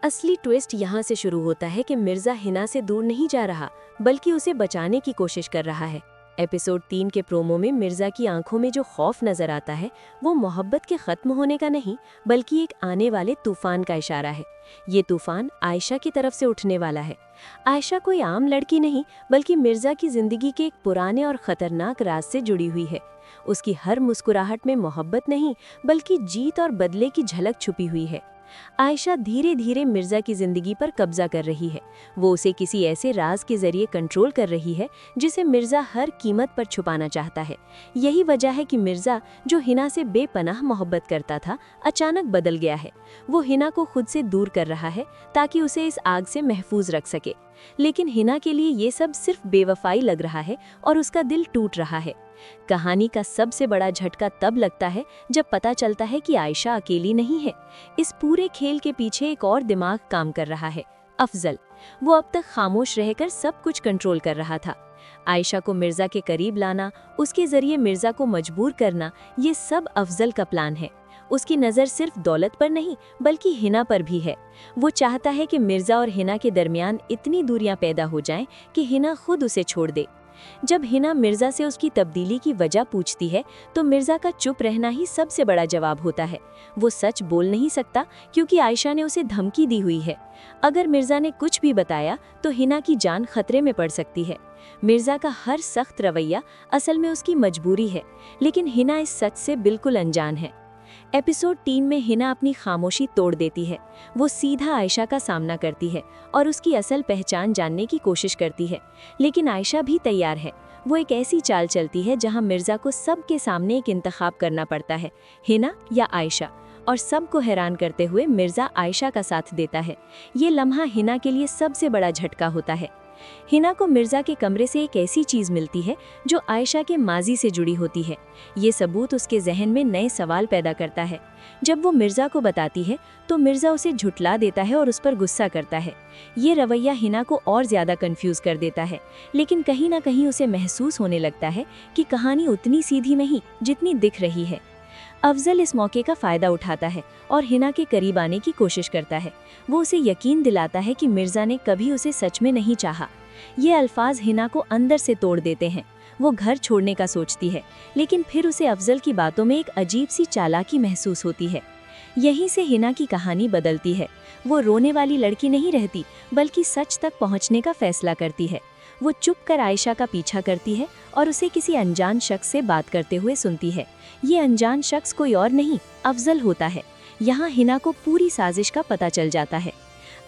असली ट्विस्ट यहाँ से शुरू होता है कि मिर्जा हिना से दूर नहीं जा रहा, बल्कि उसे बचाने की कोशिश कर रहा है। एपिसोड 3 के प्रोमो में मिर्जा की आंखों में जो खौफ नजर आता है वो मोहब्बत के खत्म होने का नहीं, बल्कि एक आने वाले तूफान का इशारा है। ये तूफान आयशा की तरफ से उठने वाला है। आयशा कोई आम लड़की नहीं, बल्कि मिर्जा की जिंदगी के एक पुराने और खतरनाक राज से जुड़ी हुई है। उसकी हर मुस्कुराहट में मोहब्बत नहीं, बल्कि जीत और बदले की झलक छुपी हुई है। आयशा धीरे धीरे मिर्जा की जिंदगी पर कब्जा कर रही है। वो उसे किसी ऐसे राज के जरिए कंट्रोल कर रही है जिसे मिर्जा हर कीमत पर छुपाना चाहता है। यही वजह है कि मिर्जा, जो हिना से बेपनाह मोहब्बत करता था, अचानक बदल गया है। वो हिना को खुद से दूर कर रहा है ताकि उसे इस आग से महफूज रख सके। लेकिन हिना के लिए ये सब सिर्फ बेवफाई लग रहा है और उसका दिल टूट रहा है। कहानी का सबसे बड़ा झटका तब लगता है जब पता चलता है कि आयशा अकेली नहीं है। इस पूरे खेल के पीछे एक और दिमाग काम कर रहा है, अफजल। वो अब तक खामोश रहकर सब कुछ कंट्रोल कर रहा था। आयशा को मिर्जा के करीब लाना, उसके जरिए मिर्जा को मजबूर करना, ये सब अफजल का प्लान है। उसकी नज़र सिर्फ दौलत पर नहीं, बल्कि हिना पर भी है। वो चाहता है कि मिर्जा और हिना के दरमियान इतनी दूरियां पैदा हो जाएं कि हिना खुद उसे छोड़ दे। जब हिना मिर्जा से उसकी तब्दीली की वजह पूछती है, तो मिर्जा का चुप रहना ही सबसे बड़ा जवाब होता है। वो सच बोल नहीं सकता क्योंकि आयशा ने उसे धमकी दी हुई है। अगर मिर्जा ने कुछ भी बताया तो हिना की जान खतरे में पड़ सकती है। मिर्जा का हर सख्त रवैया असल में उसकी मजबूरी है, लेकिन हिना इस सच से बिल्कुल अनजान है। एपिसोड 3 में हिना अपनी खामोशी तोड़ देती है। वो सीधा आयशा का सामना करती है और उसकी असल पहचान जानने की कोशिश करती है। लेकिन आयशा भी तैयार है। वो एक ऐसी चाल चलती है जहां मिर्जा को सबके सामने एक इंतखाब करना पड़ता है, हिना या आयशा। और सबको हैरान करते हुए मिर्जा आयशा का साथ देता है। ये लम्हा हिना के लिए सबसे बड़ा झटका होता है। हिना को मिर्जा के कमरे से एक ऐसी चीज मिलती है जो आयशा के माजी से जुड़ी होती है। ये सबूत उसके जहन में नए सवाल पैदा करता है। जब वो मिर्जा को बताती है तो मिर्जा उसे झुठला देता है और उस पर गुस्सा करता है। ये रवैया हिना को और ज्यादा कंफ्यूज कर देता है, लेकिन कहीं ना कहीं उसे महसूस होने लगता है कि कहानी उतनी सीधी नहीं जितनी दिख रही है। अफजल इस मौके का फायदा उठाता है और हिना के करीब आने की कोशिश करता है। वो उसे यकीन दिलाता है कि मिर्जा ने कभी उसे सच में नहीं चाहा। ये अल्फाज हिना को अंदर से तोड़ देते हैं। वो घर छोड़ने का सोचती है, लेकिन फिर उसे अफजल की बातों में एक अजीब सी चालाकी महसूस होती है। यहीं से हिना की कहानी बदलती है। वो रोने वाली लड़की नहीं रहती, बल्कि सच तक पहुंचने का फैसला करती है। वो चुप कर आयशा का पीछा करती है और उसे किसी अनजान शख्स से बात करते हुए सुनती है। ये अनजान शख्स कोई और नहीं, अफजल होता है। यहाँ हिना को पूरी साजिश का पता चल जाता है।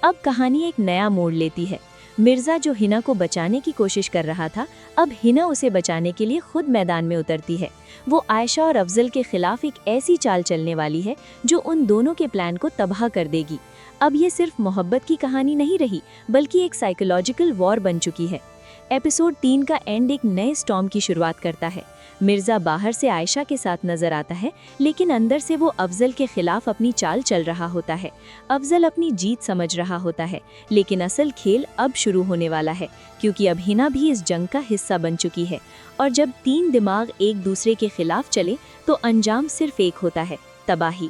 अब कहानी एक नया मोड़ लेती है। मिर्जा, जो हिना को बचाने की कोशिश कर रहा था, अब हिना उसे बचाने के लिए खुद मैदान में उतरती है। वो आयशा और अफजल के खिलाफ एक ऐसी चाल चलने वाली है जो उन दोनों के प्लान को तबाह कर देगी। अब ये सिर्फ मोहब्बत की कहानी नहीं रही, बल्कि एक साइकोलॉजिकल वॉर बन चुकी है। एपिसोड 3 का एंड एक नए स्टॉर्म की शुरुआत करता है। मिर्जा बाहर से आयशा के साथ नजर आता है, लेकिन अंदर से वो अफजल के खिलाफ अपनी चाल चल रहा होता है। अफजल अपनी जीत समझ रहा होता है, लेकिन असल खेल अब शुरू होने वाला है, क्योंकि अब हिना भी इस जंग का हिस्सा बन चुकी है। और जब तीन दिमाग एक दूसरे के खिलाफ चले तो अंजाम सिर्फ एक होता है, तबाही।